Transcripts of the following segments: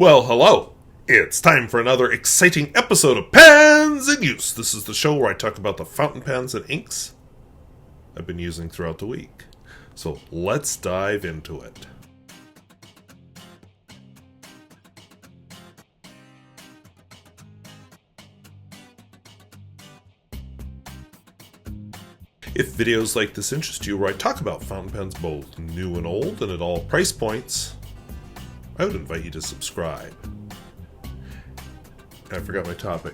Well, hello. It's time for another exciting episode of Pens in Use. This is the show where I talk about the fountain pens and inks I've been using throughout the week. So let's dive into it. If videos like this interest you, where I talk about fountain pens both new and old and at all price points, I would invite you to subscribe. I forgot my topic.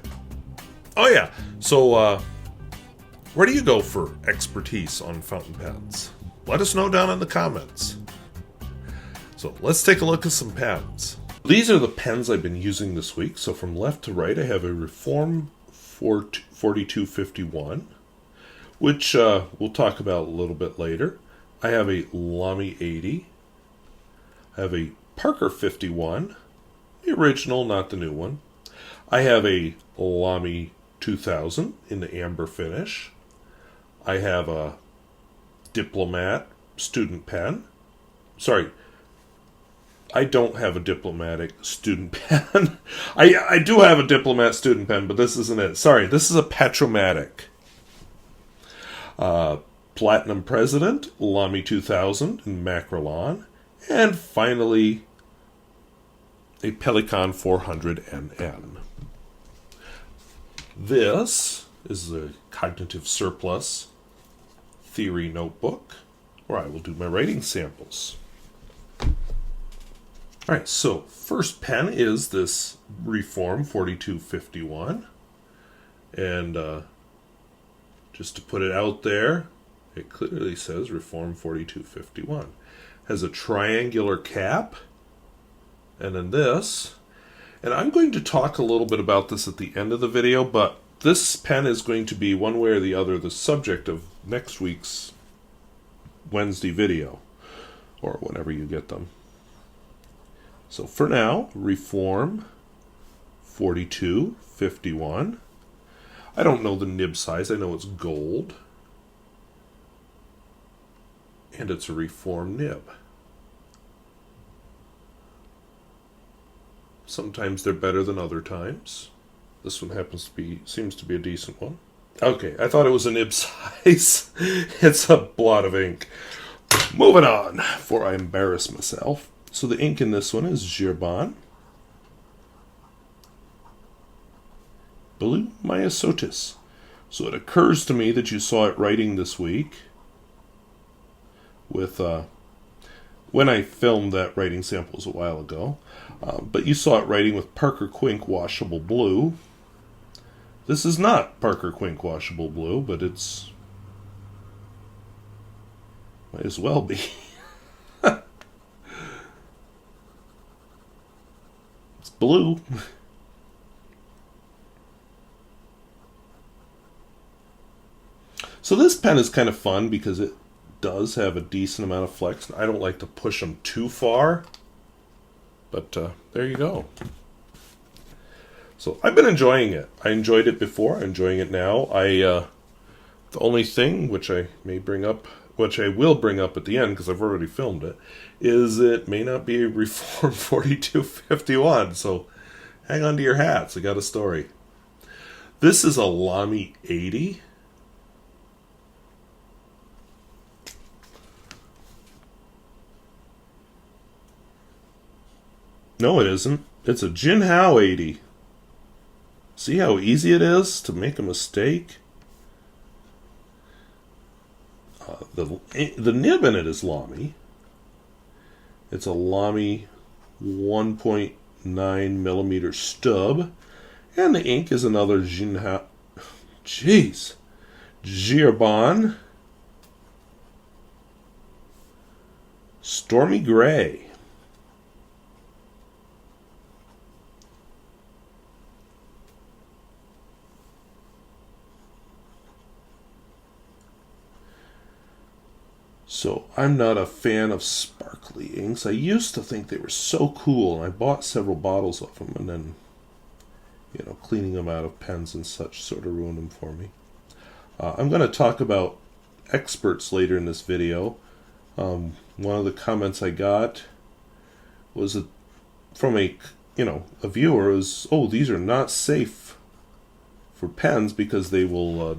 Oh yeah, so where do you go for expertise on fountain pens? Let us know down in the comments. So let's take a look at some pens. These are the pens I've been using this week. So from left to right, I have a Reform 4251, which we'll talk about a little bit later. I have a Lamy 80. I have a Parker 51, the original, not the new one. I have a Lamy 2000 in the amber finish. I have a Diplomat student pen. Sorry, I don't have a Diplomatic student pen. I do have a Diplomat student pen, but this isn't it. Sorry, this is a Patromatic. Platinum President, Lamy 2000 in Macrolon. And finally, a Pelikan 400NN. This is the Cognitive Surplus Theory Notebook, where I will do my writing samples. Alright, so first pen is this Reform 4251. And just to put it out there, it clearly says Reform 4251. Has a triangular cap, and then this. And I'm going to talk a little bit about this at the end of the video, but this pen is going to be, one way or the other, the subject of next week's Wednesday video, or whenever you get them. So for now, Reform 4251. I don't know the nib size, I know it's gold. And it's a Reform nib. Sometimes they're better than other times. This one seems to be a decent one. Okay, I thought it was a nib size. It's a blot of ink. Moving on, before I embarrass myself. So the ink in this one is Herbin. Bleu Myosotis. So it occurs to me that you saw it writing this week with when I filmed that writing samples a while ago, but you saw it writing with Parker Quink Washable Blue. This is not Parker Quink Washable Blue, but it's might as well be. It's blue. So this pen is kind of fun because it does have a decent amount of flex. I don't like to push them too far, but there you go. So I've been enjoying it. I enjoyed it before. I'm enjoying it now. The only thing which I may bring up, which I will bring up at the end because I've already filmed it, is it may not be a Reform 4251. So hang on to your hats. I got a story. This is a Lamy 80. No, it isn't. It's a Jinhao 80. See how easy it is to make a mistake? The nib in it is Lamy. It's a Lamy 1.9 millimeter stub. And the ink is another Jinhao. Jeez. Herbin. Stormy Gray. So I'm not a fan of sparkly inks. I used to think they were so cool, and I bought several bottles of them, and then, cleaning them out of pens and such sort of ruined them for me. I'm going to talk about experts later in this video. One of the comments I got was from a a viewer is, oh, these are not safe for pens because they will,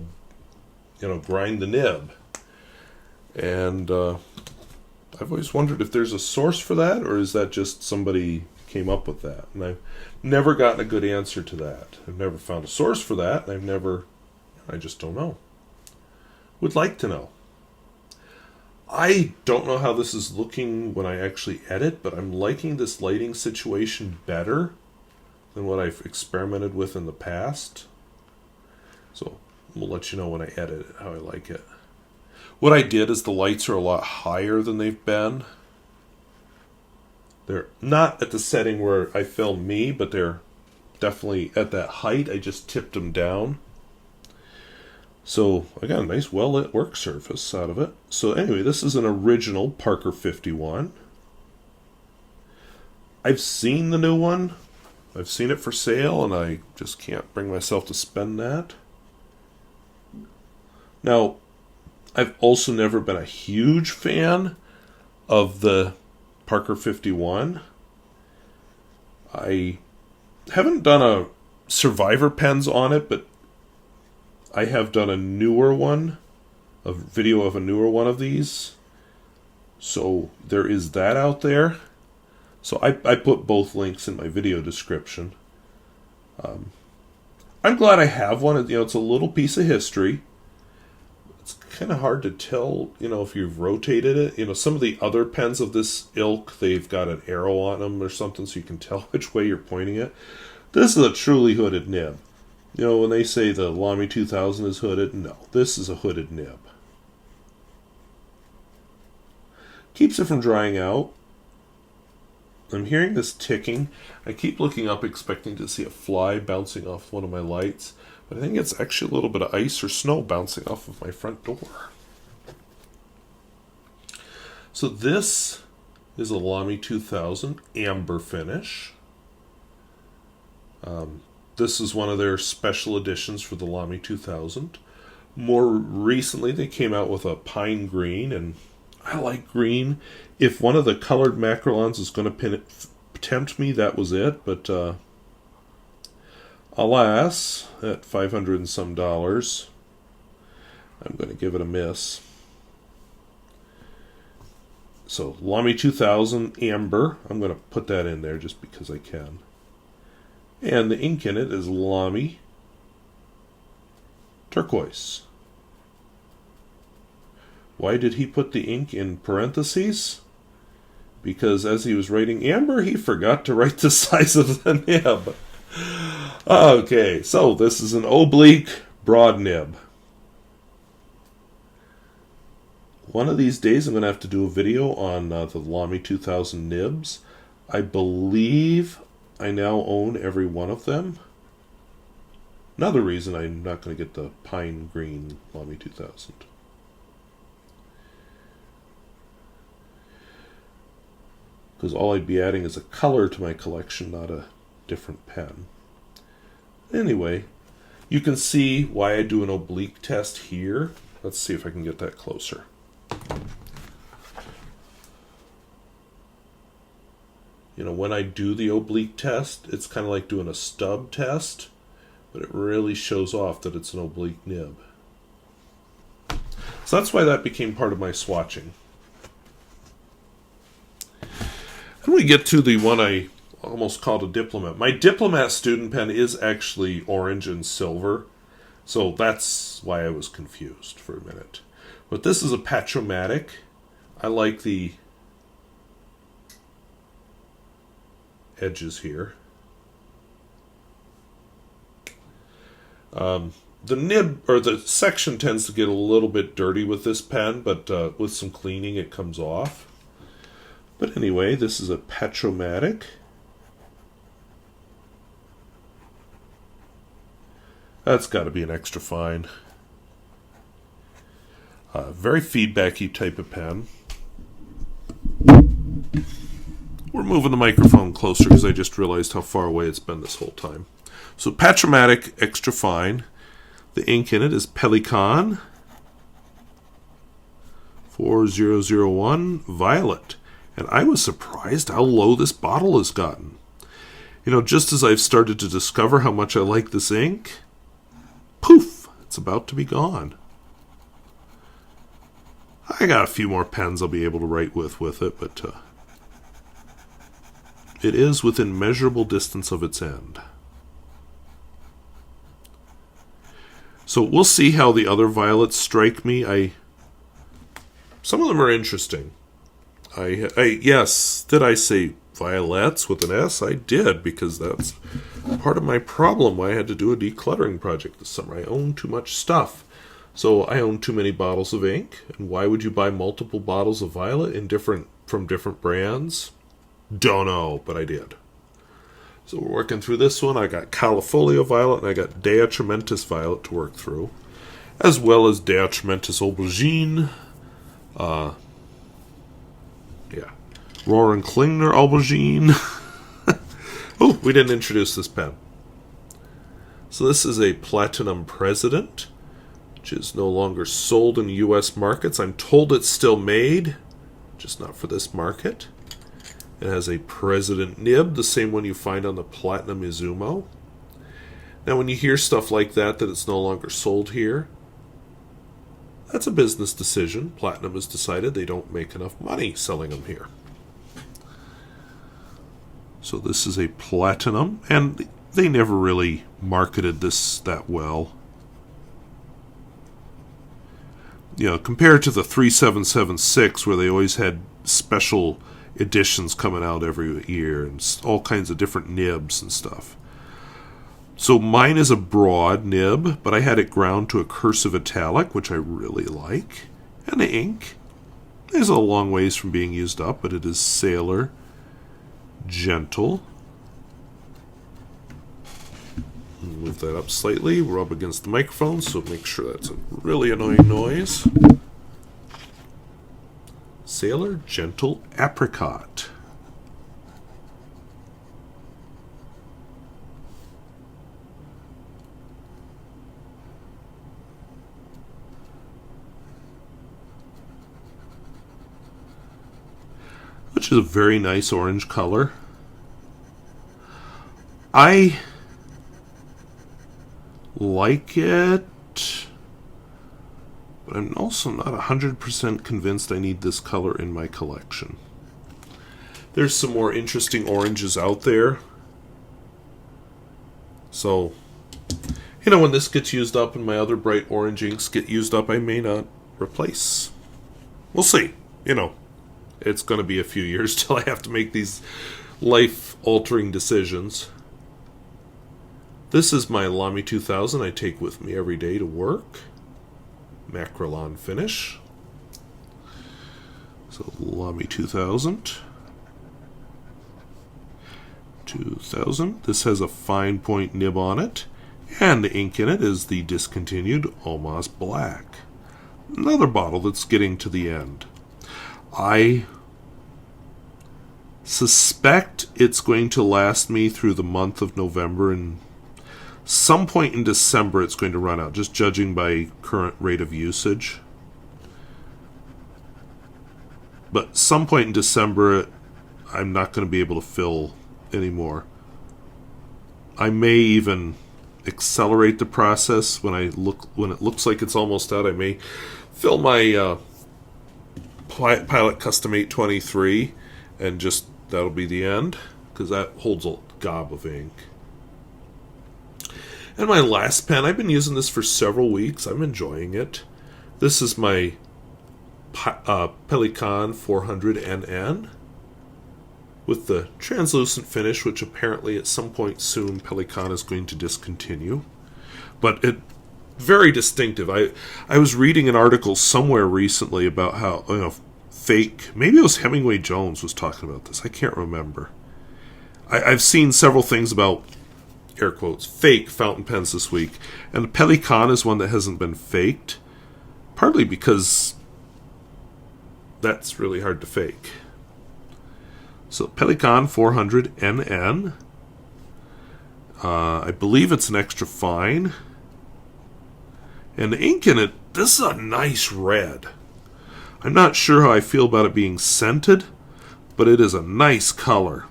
grind the nib. And I've always wondered if there's a source for that, or is that just somebody came up with that? And I've never gotten a good answer to that. I've never found a source for that. I just don't know. Would like to know. I don't know how this is looking when I actually edit, but I'm liking this lighting situation better than what I've experimented with in the past. So we'll let you know when I edit it, how I like it. What I did is the lights are a lot higher than they've been. They're not at the setting where I filmed me, but they're definitely at that height. I just tipped them down. So I got a nice well-lit work surface out of it. So anyway, this is an original Parker 51. I've seen the new one. I've seen it for sale, and I just can't bring myself to spend that. Now, I've also never been a huge fan of the Parker 51. I haven't done a Survivor pens on it, but I have done a newer one, a video of a newer one of these. So there is that out there. So I put both links in my video description. I'm glad I have one. It's a little piece of history. It's kind of hard to tell, if you've rotated it. Some of the other pens of this ilk, they've got an arrow on them or something so you can tell which way you're pointing it. This is a truly hooded nib. When they say the Lamy 2000 is hooded, no, this is a hooded nib. Keeps it from drying out. I'm hearing this ticking. I keep looking up expecting to see a fly bouncing off one of my lights, but I think it's actually a little bit of ice or snow bouncing off of my front door. So this is a Lamy 2000 amber finish. This is one of their special editions for the Lamy 2000. More recently, they came out with a pine green, and I like green. If one of the colored macrolons is going to tempt me, that was it. But alas, at $500 and some, I'm going to give it a miss. So, Lamy 2000 amber. I'm going to put that in there just because I can. And the ink in it is Lamy Turquoise. Why did he put the ink in parentheses? Because as he was writing amber, he forgot to write the size of the nib. Okay, so this is an oblique broad nib. One of these days I'm going to have to do a video on the Lamy 2000 nibs. I believe I now own every one of them. Another reason I'm not going to get the pine green Lamy 2000. Because all I'd be adding is a color to my collection, not a different pen. Anyway, you can see why I do an oblique test here. Let's see if I can get that closer. When I do the oblique test, it's kind of like doing a stub test, but it really shows off that it's an oblique nib. So that's why that became part of my swatching. And we get to the one I almost called a diplomat. My diplomat student pen is actually orange and silver, so that's why I was confused for a minute. But this is a Patromatic. I like the edges here. The nib, or the section, tends to get a little bit dirty with this pen, but with some cleaning it comes off. But anyway, this is a Patromatic. That's got to be an extra fine. Very feedbacky type of pen. We're moving the microphone closer because I just realized how far away it's been this whole time. So Patromatic, extra fine. The ink in it is Pelikan 4001 Violet. And I was surprised how low this bottle has gotten. You know, just as I've started to discover how much I like this ink, poof, it's about to be gone. I got a few more pens I'll be able to write with it, but it is within measurable distance of its end. So we'll see how the other violets strike me. Some of them are interesting. Yes, did I say violets with an S? I did, because that's part of my problem why I had to do a decluttering project this summer. I own too much stuff. So I own too many bottles of ink. And why would you buy multiple bottles of violet from different brands? Don't know, but I did. So we're working through this one. I got Califolio violet and I got Atramentis violet to work through, as well as Atramentis aubergine. Rohr and Klingner aubergine. Oh, we didn't introduce this pen. So this is a Platinum President, which is no longer sold in U.S. markets. I'm told it's still made, just not for this market. It has a President nib, the same one you find on the Platinum Izumo. Now, when you hear stuff like that it's no longer sold here, that's a business decision. Platinum has decided they don't make enough money selling them here. So this is a Platinum, and they never really marketed this that well. You know, compared to the 3776, where they always had special editions coming out every year and all kinds of different nibs and stuff. So mine is a broad nib, but I had it ground to a cursive italic, which I really like. And the ink is a long ways from being used up, but it is Sailor Jentle. Move that up slightly, rub against the microphone, so make sure that's a really annoying noise. Sailor Jentle Apricot. Which is a very nice orange color. I like it, but I'm also not 100% convinced I need this color in my collection. There's some more interesting oranges out there. So, you know, when this gets used up and my other bright orange inks get used up, I may not replace. We'll see. You know, it's going to be a few years till I have to make these life-altering decisions. This is my Lamy 2000 I take with me every day to work. Macrolon finish. So Lamy 2000. 2000. This has a fine point nib on it. And the ink in it is the discontinued Omas Black. Another bottle that's getting to the end. I suspect it's going to last me through the month of November, and some point in December it's going to run out, just judging by current rate of usage. But some point in December, I'm not going to be able to fill anymore. I may even accelerate the process when it looks like it's almost out. I may fill my Pilot Custom 823, and just that'll be the end, because that holds a gob of ink. And my last pen, I've been using this for several weeks. I'm enjoying it. This is my Pelikan 400 NN with the translucent finish, which apparently at some point soon Pelikan is going to discontinue. But it very distinctive. I was reading an article somewhere recently about how, you know, fake, maybe it was Hemingway Jones was talking about this. I can't remember. I've seen several things about, air quotes, fake fountain pens this week. And the Pelikan is one that hasn't been faked, partly because that's really hard to fake. So Pelikan 400 NN. I believe it's an extra fine. And the ink in it, this is a nice red. I'm not sure how I feel about it being scented, but it is a nice color.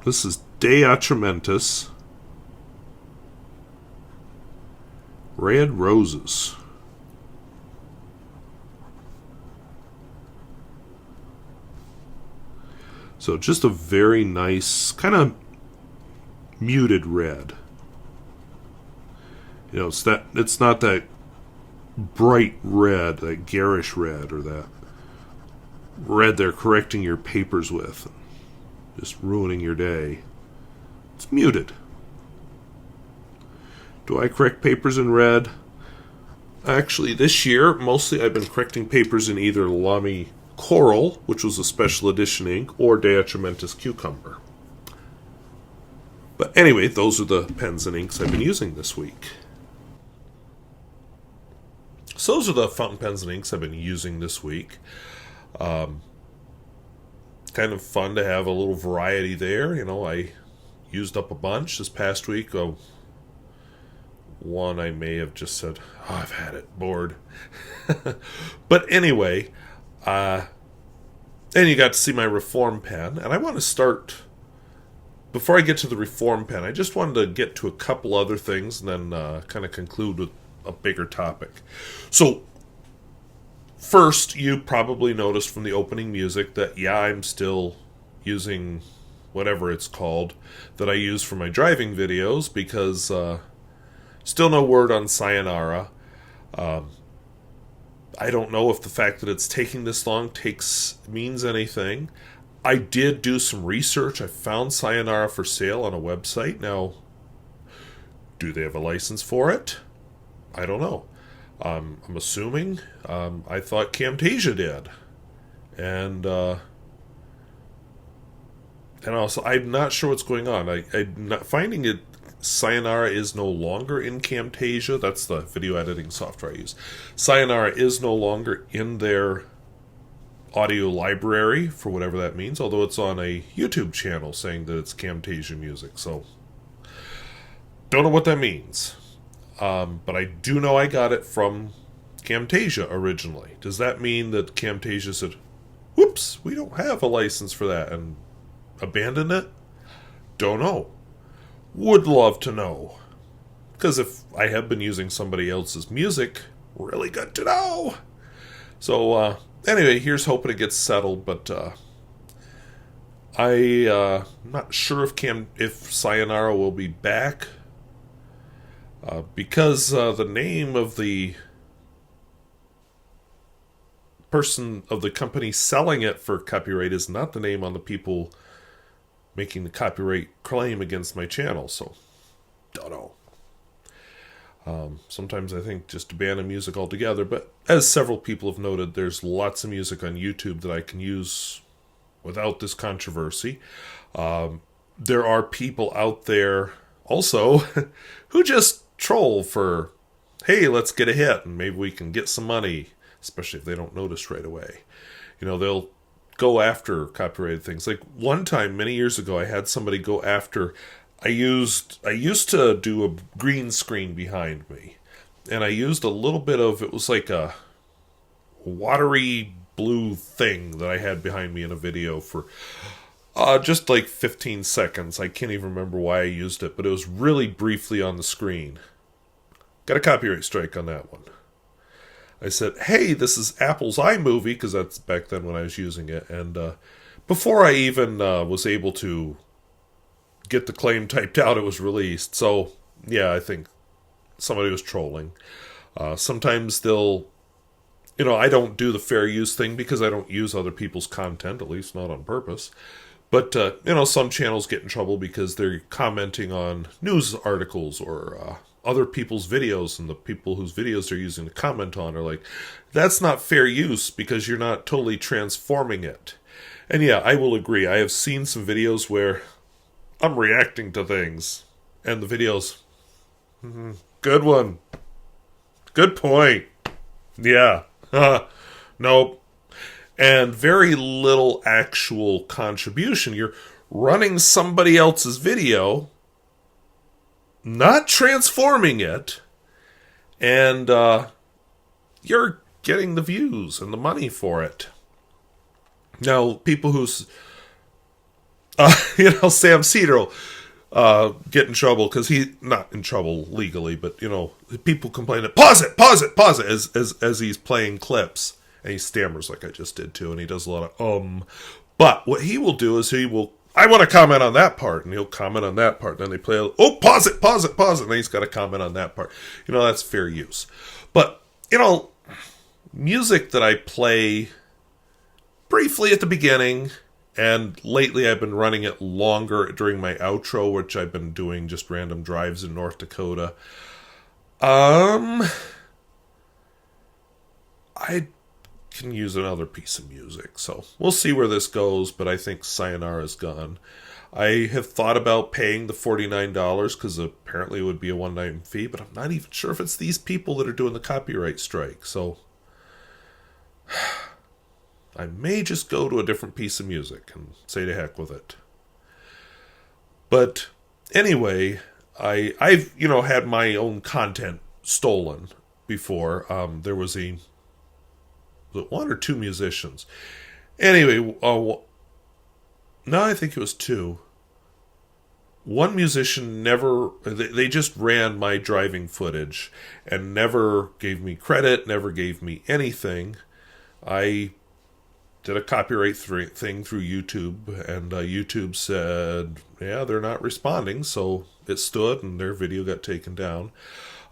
This is Atramentis, Red Roses. So just a very nice, kind of muted red. You know, it's not that bright red, that garish red, or that red they're correcting your papers with, just ruining your day. It's muted. Do I correct papers in red? Actually, this year, mostly I've been correcting papers in either Lamy Coral, which was a special edition ink, or Atramentis Cucumber. But anyway, those are the pens and inks I've been using this week. So those are the fountain pens and inks I've been using this week. Kind of fun to have a little variety there. You know, I used up a bunch this past week. One I may have just said, oh, I've had it, bored. But anyway, and you got to see my Reform pen. And I want to start, before I get to the Reform pen, I just wanted to get to a couple other things and then kind of conclude with a bigger topic. So, first, you probably noticed from the opening music that, yeah, I'm still using whatever it's called that I use for my driving videos, because still no word on Sayonara. I don't know if the fact that it's taking this long means anything. I did do some research. I found Sayonara for sale on a website. Now, do they have a license for it? I don't know. I'm assuming. I thought Camtasia did. And also, I'm not sure what's going on. I'm not finding it. Sayonara is no longer in Camtasia. That's the video editing software I use. Sayonara is no longer in their audio library, for whatever that means, although it's on a YouTube channel saying that it's Camtasia music. So, don't know what that means. But I do know I got it from Camtasia originally. Does that mean that Camtasia said, whoops, we don't have a license for that, and abandoned it? Don't know. Would love to know. Because if I have been using somebody else's music, really good to know. So, anyway, here's hoping it gets settled, but I'm not sure if Sayonara will be back. Because the name of the person of the company selling it for copyright is not the name on the people making the copyright claim against my channel, so don't know. Sometimes I think just to ban a music altogether, but as several people have noted, there's lots of music on YouTube that I can use without this controversy. There are people out there also who just troll for, hey, let's get a hit and maybe we can get some money, especially if they don't notice right away. You know, they'll go after copyrighted things. Like one time, many years ago, I had somebody go after, I used to do a green screen behind me, and I used a little bit of, it was like a watery blue thing that I had behind me in a video for just like 15 seconds. I can't even remember why I used it, but it was really briefly on the screen. Got a copyright strike on that one. I said, hey, this is Apple's iMovie, because that's back then when I was using it. And before I even was able to get the claim typed out, it was released. So, yeah, I think somebody was trolling. Sometimes they'll, you know, I don't do the fair use thing because I don't use other people's content, at least not on purpose. But, you know, some channels get in trouble because they're commenting on news articles or other people's videos, and the people whose videos they're using to comment on are like, that's not fair use because you're not totally transforming it. And yeah, I will agree. I have seen some videos where I'm reacting to things, and the videos, good one. Good point. Yeah. Nope. And very little actual contribution. You're running somebody else's video, not transforming it, and you're getting the views and the money for it. Now, people Sam Cedar will get in trouble because he's not in trouble legally, but people complain that pause it as he's playing clips, and he stammers like I just did too, and he does a lot of But what he will do is I want to comment on that part, and he'll comment on that part. Then they play, pause it, and then he's got to comment on that part. That's fair use. But music that I play briefly at the beginning. And lately I've been running it longer during my outro, which I've been doing just random drives in North Dakota. I can use another piece of music, so we'll see where this goes, but I think Sayonara's gone. I have thought about paying the $49, because apparently it would be a one-time fee, but I'm not even sure if it's these people that are doing the copyright strike, so I may just go to a different piece of music and say to heck with it. But anyway, I've had my own content stolen before. There was one or two musicians. Anyway, no, I think it was two. One musician they just ran my driving footage and never gave me credit, never gave me anything. I did a copyright thing through YouTube, and YouTube said, yeah, they're not responding, so it stood, and their video got taken down.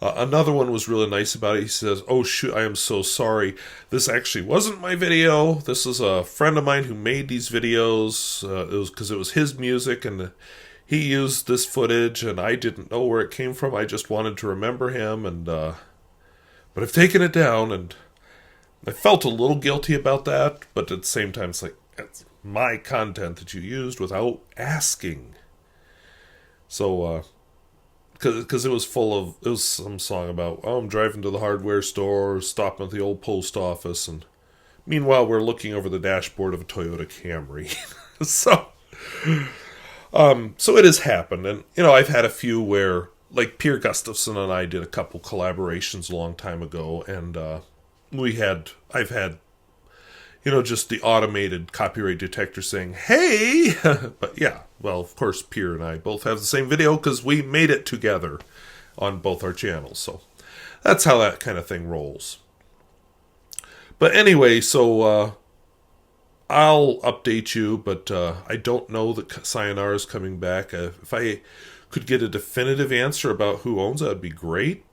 Another one was really nice about it. He says, oh, shoot, I am so sorry. This actually wasn't my video. This is a friend of mine who made these videos. It was because it was his music, and he used this footage, and I didn't know where it came from. I just wanted to remember him, but I've taken it down, and I felt a little guilty about that, but at the same time, it's like, it's my content that you used without asking. So, because it was it was some song about, I'm driving to the hardware store, stopping at the old post office, and meanwhile, we're looking over the dashboard of a Toyota Camry. So it has happened, and, I've had a few where, like, Pierre Gustafson and I did a couple collaborations a long time ago, and, I've had, just the automated copyright detector saying, hey! But yeah, well, of course, Pierre and I both have the same video because we made it together on both our channels. So that's how that kind of thing rolls. But anyway, so I'll update you, but I don't know that Sayonara is coming back. If I could get a definitive answer about who owns it, that'd be great.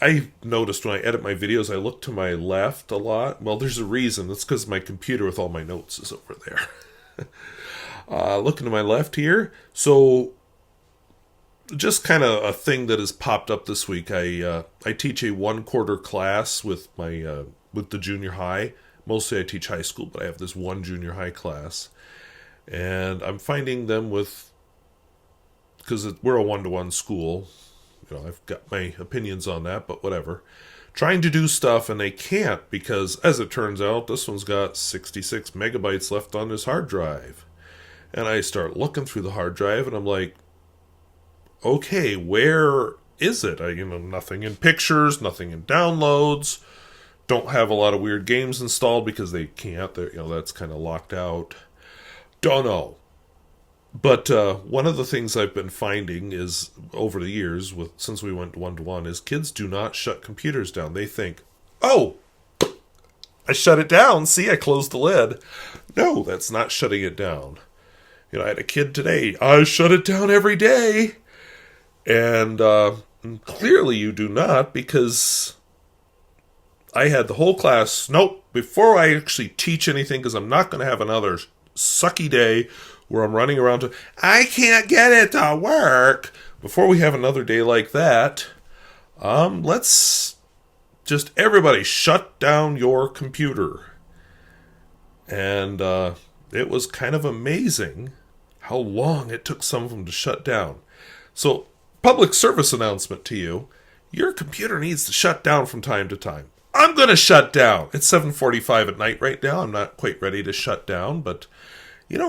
I noticed when I edit my videos, I look to my left a lot. Well, there's a reason. That's because my computer with all my notes is over there. Looking to my left here. So, just kind of a thing that has popped up this week. I teach a 1/4 class with with the junior high. Mostly I teach high school, but I have this one junior high class. And I'm finding them because we're a 1-to-1 school. I've got my opinions on that, but whatever. Trying to do stuff, and they can't because, as it turns out, this one's got 66 megabytes left on his hard drive. And I start looking through the hard drive, and I'm like, okay, where is it? Nothing in pictures, nothing in downloads. Don't have a lot of weird games installed because they can't. That's kind of locked out. Don't know. But one of the things I've been finding is, over the years, since we went 1-to-1, is kids do not shut computers down. They think, oh, I shut it down. See, I closed the lid. No, that's not shutting it down. I had a kid today. I shut it down every day. And clearly you do not, because I had the whole class, nope, before I actually teach anything, because I'm not going to have another sucky day where I'm running around I can't get it to work. Before we have another day like that, let's just everybody shut down your computer. And it was kind of amazing how long it took some of them to shut down. So, public service announcement to you. Your computer needs to shut down from time to time. I'm going to shut down. It's 7:45 at night right now. I'm not quite ready to shut down, but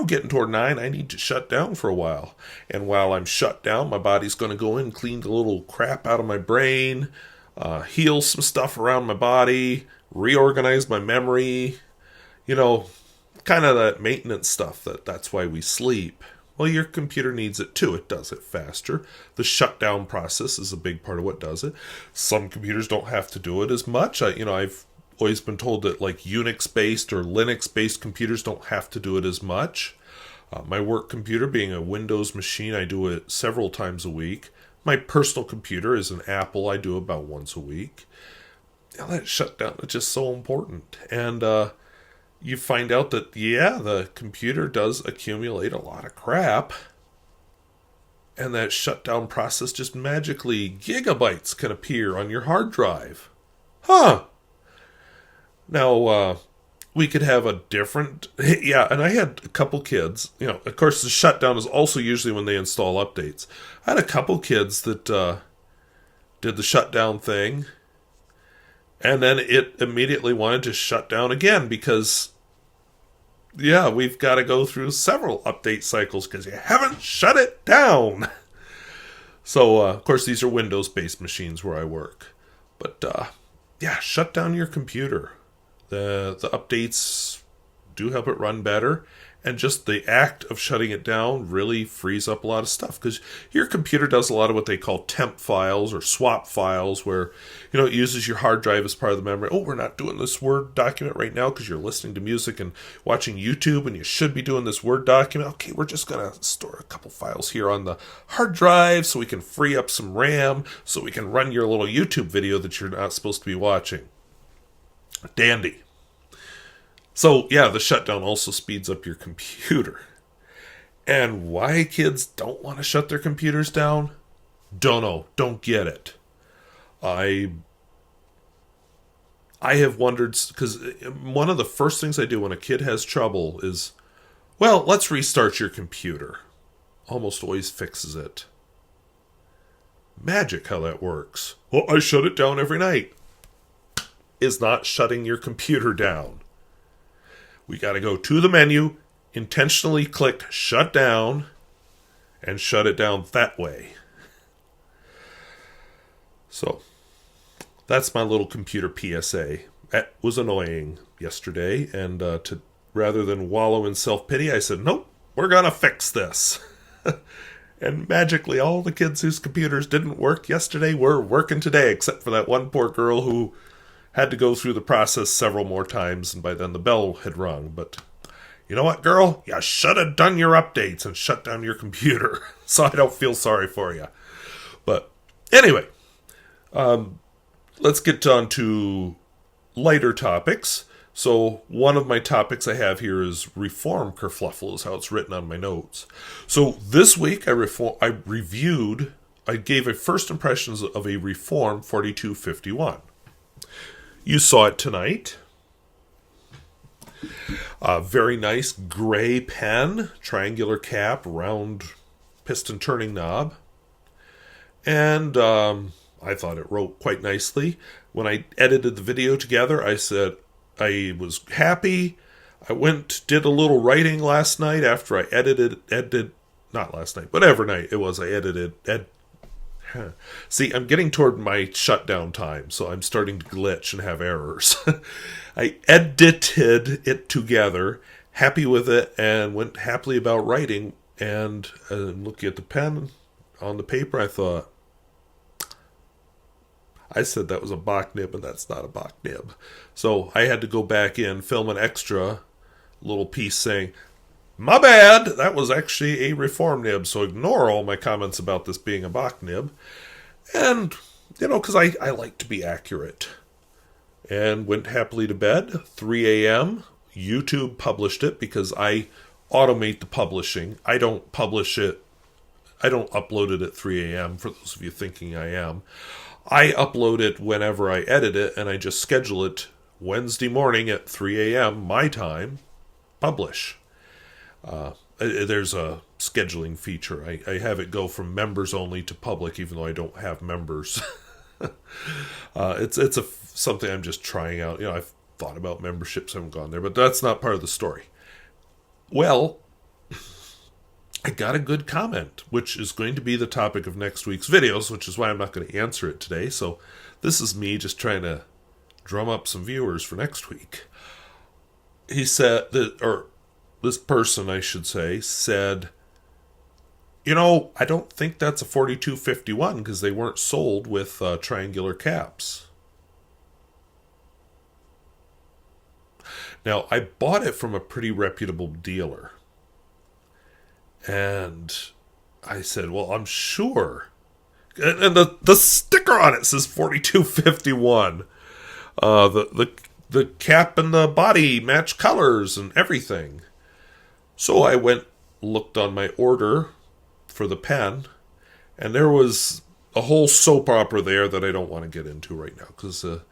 getting toward 9, I need to shut down for a while. And while I'm shut down, my body's going to go in, clean the little crap out of my brain, heal some stuff around my body, reorganize my memory, kind of that maintenance stuff, that's why we sleep. Well, your computer needs it too. It does it faster. The shutdown process is a big part of what does it. Some computers don't have to do it as much. I've always been told that like Unix-based or Linux-based computers don't have to do it as much. My work computer being a Windows machine, I do it several times a week. My personal computer is an Apple. I do about once a week. That shutdown is just so important. And you find out that, the computer does accumulate a lot of crap. And that shutdown process just magically, gigabytes can appear on your hard drive. Huh. Now, we could have a different... Yeah, and I had a couple kids. Of course, the shutdown is also usually when they install updates. I had a couple kids that did the shutdown thing. And then it immediately wanted to shut down again because... Yeah, we've got to go through several update cycles because you haven't shut it down. So, of course, these are Windows-based machines where I work. But, shut down your computer. The updates do help it run better. And just the act of shutting it down really frees up a lot of stuff. Because your computer does a lot of what they call temp files or swap files where, it uses your hard drive as part of the memory. Oh, we're not doing this Word document right now because you're listening to music and watching YouTube and you should be doing this Word document. Okay, we're just going to store a couple files here on the hard drive so we can free up some RAM so we can run your little YouTube video that you're not supposed to be watching. Dandy. So, the shutdown also speeds up your computer. And why kids don't want to shut their computers down? Don't know. Don't get it. I have wondered, because one of the first things I do when a kid has trouble is, let's restart your computer. Almost always fixes it. Magic how that works. Well, I shut it down every night. Is not shutting your computer down. We got to go to the menu, intentionally click shut down, and shut it down that way. So, that's my little computer PSA. That was annoying yesterday, and rather than wallow in self-pity, I said, nope, we're going to fix this. And magically, all the kids whose computers didn't work yesterday were working today, except for that one poor girl who had to go through the process several more times, and by then the bell had rung. But you know what, girl? You should have done your updates and shut down your computer, so I don't feel sorry for you. But anyway, let's get on to lighter topics. So one of my topics I have here is reform kerfluffle, is how it's written on my notes. So this week I gave a first impressions of a Reform 4251. You saw it tonight. Very nice gray pen, triangular cap, round piston turning knob. And I thought it wrote quite nicely. When I edited the video together, I said I was happy. I did a little writing last night after I edited, not last night, whatever night it was I edited. See, I'm getting toward my shutdown time, so I'm starting to glitch and have errors. I edited it together, happy with it, and went happily about writing. And looking at the pen on the paper, I thought, I said that was a Bach nib, and that's not a Bach nib. So I had to go back in, film an extra little piece saying, my bad, that was actually a Reform nib, so ignore all my comments about this being a Bach nib. And, because I like to be accurate. And went happily to bed, 3 a.m. YouTube published it because I automate the publishing. I don't publish it, I don't upload it at 3 a.m., for those of you thinking I am. I upload it whenever I edit it, and I just schedule it Wednesday morning at 3 a.m. my time, publish. There's a scheduling feature. I have it go from members only to public, even though I don't have members. It's something I'm just trying out. I've thought about memberships, haven't gone there, but that's not part of the story. Well, I got a good comment, which is going to be the topic of next week's videos, which is why I'm not going to answer it today. So this is me just trying to drum up some viewers for next week. He said that, or this person, I should say, said, I don't think that's a 4251 because they weren't sold with triangular caps. Now, I bought it from a pretty reputable dealer. And I said, well, I'm sure. And the sticker on it says 4251. The cap and the body match colors and everything. So I looked on my order for the pen, and there was a whole soap opera there that I don't want to get into right now, because it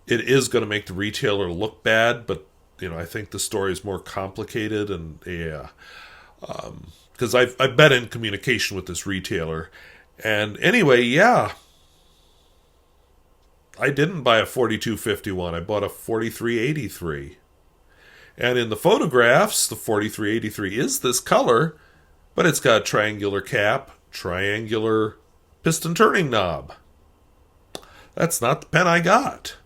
is going to make the retailer look bad, but I think the story is more complicated, and because I've been in communication with this retailer, and anyway, I didn't buy a 4251. I bought a 4383. And in the photographs, the 4383 is this color, but it's got a triangular cap, triangular piston turning knob. That's not the pen I got.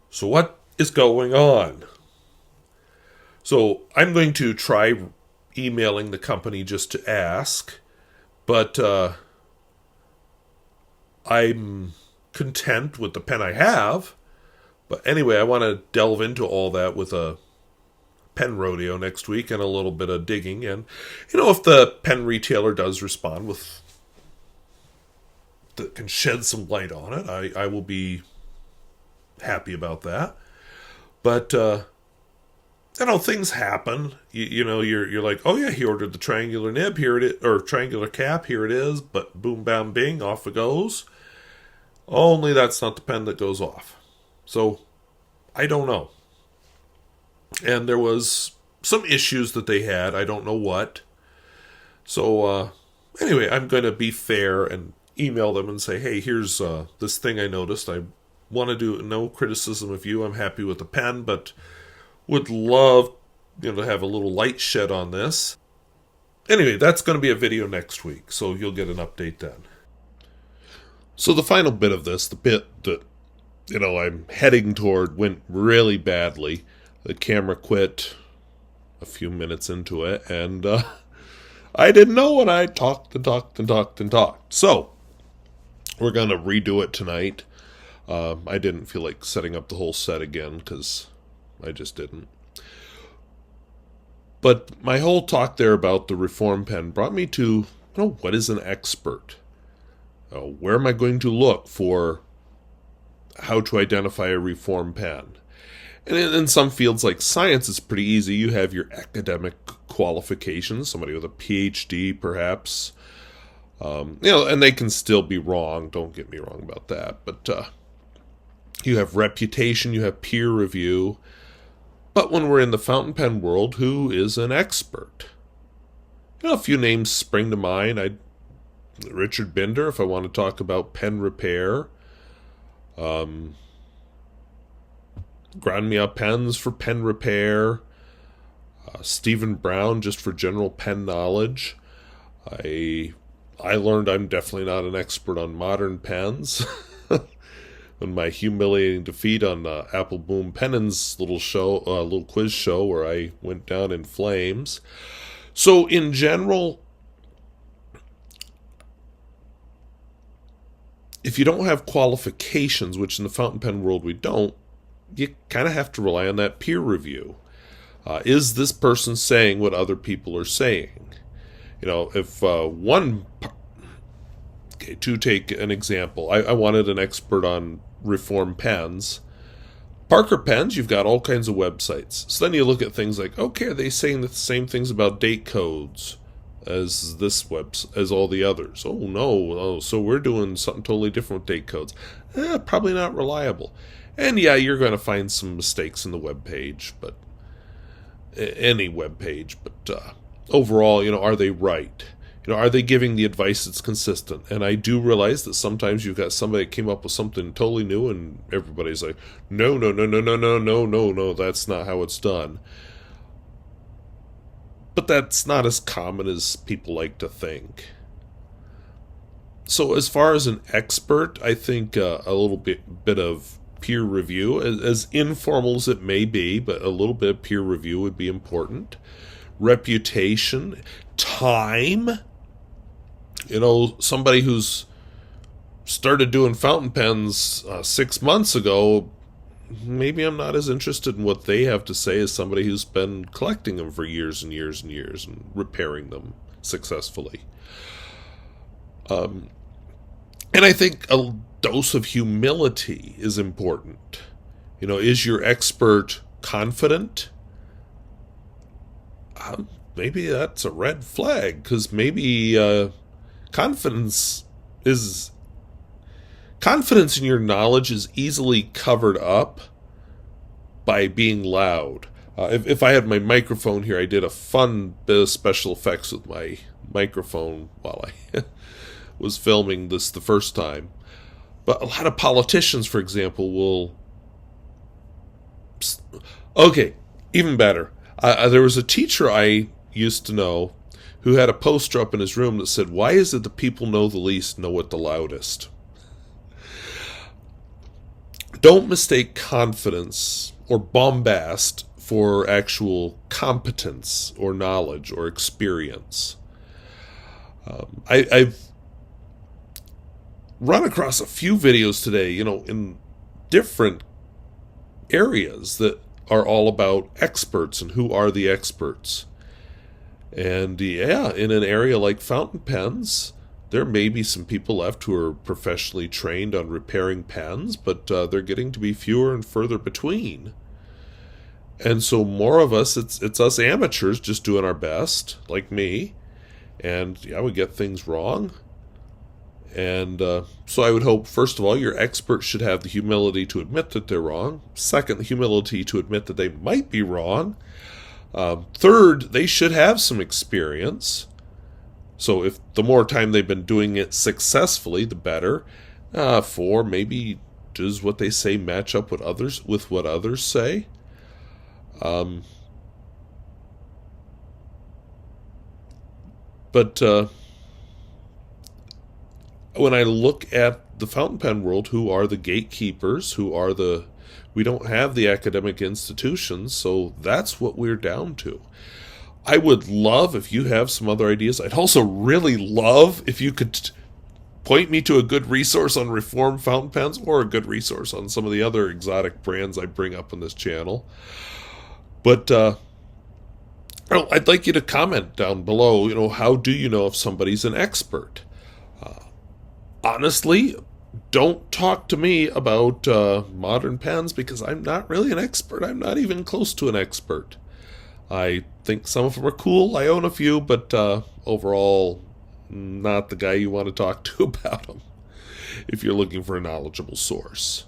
So what is going on? So I'm going to try emailing the company just to ask, but I'm content with the pen I have. But anyway, I want to delve into all that with a pen rodeo next week and a little bit of digging. And, if the pen retailer does respond that can shed some light on it, I will be happy about that. But, things happen. You're like, oh yeah, he ordered the triangular nib, here it is, or triangular cap, here it is, but boom, bam, bing, off it goes. Only that's not the pen that goes off. So, I don't know. And there was some issues that they had. I don't know what. So, anyway, I'm going to be fair and email them and say, hey, here's this thing I noticed. I want to do no criticism of you. I'm happy with the pen, but would love to have a little light shed on this. Anyway, that's going to be a video next week, so you'll get an update then. So the final bit of this, the bit that, I'm heading toward, went really badly. The camera quit a few minutes into it, and I didn't know when I talked and talked and talked and talked. So, we're going to redo it tonight. I didn't feel like setting up the whole set again, because I just didn't. But my whole talk there about the reform pen brought me to, what is an expert? Where am I going to look for how to identify a reform pen? And in some fields like science, it's pretty easy. You have your academic qualifications, somebody with a PhD perhaps. And they can still be wrong. Don't get me wrong about that. But you have reputation, you have peer review. But when we're in the fountain pen world, who is an expert? A few names spring to mind. Richard Binder, if I want to talk about pen repair. Grand Mia pens for pen repair. Stephen Brown, just for general pen knowledge. I learned I'm definitely not an expert on modern pens. On my humiliating defeat on Apple Boom Pennon's little quiz show where I went down in flames. So in general, if you don't have qualifications, which in the fountain pen world we don't, you kind of have to rely on that peer review. Is this person saying what other people are saying? If to take an example, I wanted an expert on reform pens. Parker pens, you've got all kinds of websites. So then you look at things like, okay, are they saying the same things about date codes as as all the others? Oh no, so we're doing something totally different with date codes. Probably not reliable. And yeah, you're going to find some mistakes in the web page, but any web page. But overall, are they right? Are they giving the advice that's consistent? And I do realize that sometimes you've got somebody that came up with something totally new, and everybody's like, no, that's not how it's done. But that's not as common as people like to think. So as far as an expert, I think a little bit of peer review, as informal as it may be, but a little bit of peer review would be important. Reputation, time. You know, somebody who's started doing fountain pens 6 months ago, maybe I'm not as interested in what they have to say as somebody who's been collecting them for years and years and years and repairing them successfully. And I think a dose of humility is important. You know, is your expert confident? Maybe that's a red flag, because maybe confidence in your knowledge is easily covered up by being loud. If I had my microphone here, I did a fun bit of special effects with my microphone while I was filming this the first time. But a lot of politicians, for example, will... Okay, even better. There was a teacher I used to know who had a poster up in his room that said, "Why is it the people know the least know it the loudest?" Don't mistake confidence or bombast for actual competence or knowledge or experience. I've run across a few videos today, you know, in different areas that are all about experts and who are the experts. And yeah, in an area like fountain pens, there may be some people left who are professionally trained on repairing pens, but they're getting to be fewer and further between. And so more of us, it's us amateurs just doing our best, like me. And yeah, we get things wrong. And so I would hope, first of all, your experts should have the humility to admit that they're wrong. Second, the humility to admit that they might be wrong. Third, they should have some experience. So if the more time they've been doing it successfully, the better. Four, maybe does what they say match up with what others say? But when I look at the fountain pen world, who are the gatekeepers? We don't have the academic institutions, so that's what we're down to. I would love if you have some other ideas. I'd also really love if you could point me to a good resource on reformed fountain pens, or a good resource on some of the other exotic brands I bring up on this channel. But I'd like you to comment down below, you know, how do you know if somebody's an expert? Honestly, don't talk to me about modern pens, because I'm not really an expert. I'm not even close to an expert. I think some of them are cool. I own a few, but overall, not the guy you want to talk to about them if you're looking for a knowledgeable source.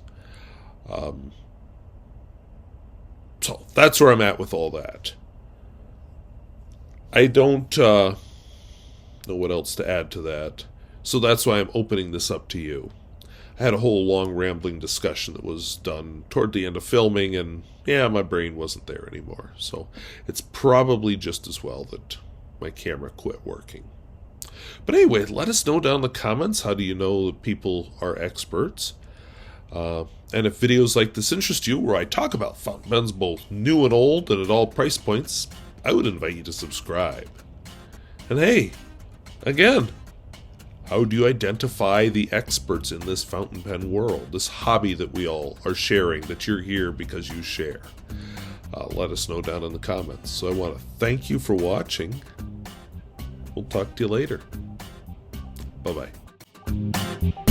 So that's where I'm at with all that. I don't know what else to add to that. So that's why I'm opening this up to you. I had a whole long rambling discussion that was done toward the end of filming, and yeah, my brain wasn't there anymore. So it's probably just as well that my camera quit working. But anyway, let us know down in the comments, how do you know that people are experts? And if videos like this interest you, where I talk about fountain pens both new and old and at all price points, I would invite you to subscribe. And hey, again, how do you identify the experts in this fountain pen world, this hobby that we all are sharing, that you're here because you share? Let us know down in the comments. So I want to thank you for watching. We'll talk to you later. Bye-bye.